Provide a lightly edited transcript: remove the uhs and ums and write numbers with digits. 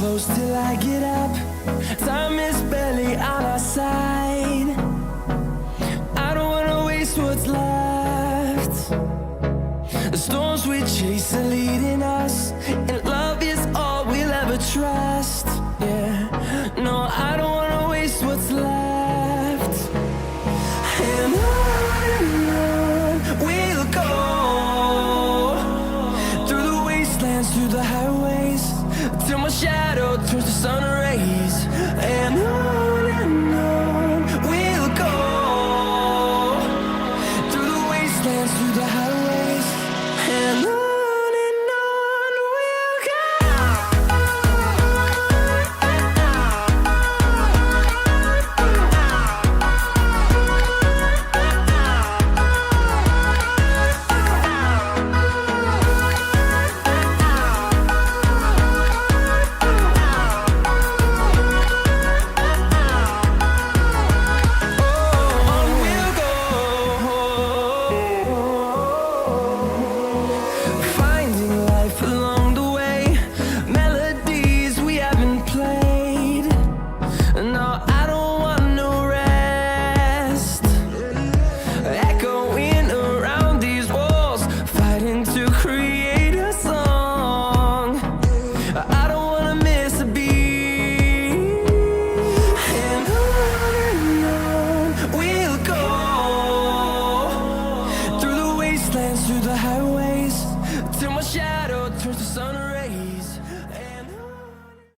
Close till I get up. Time is barely on our side. I don't wanna waste what's left. The storms we chase are leading us, and love is all we'll ever trust. Yeah, no, I don't wanna waste what's left. And on we'll go, through the wastelands, through the highways, till my shadow turns to sun rays. And on we'll go, through the wastelands, through the highways, and on we'll go. Through the highways, till my shadow turns to sun.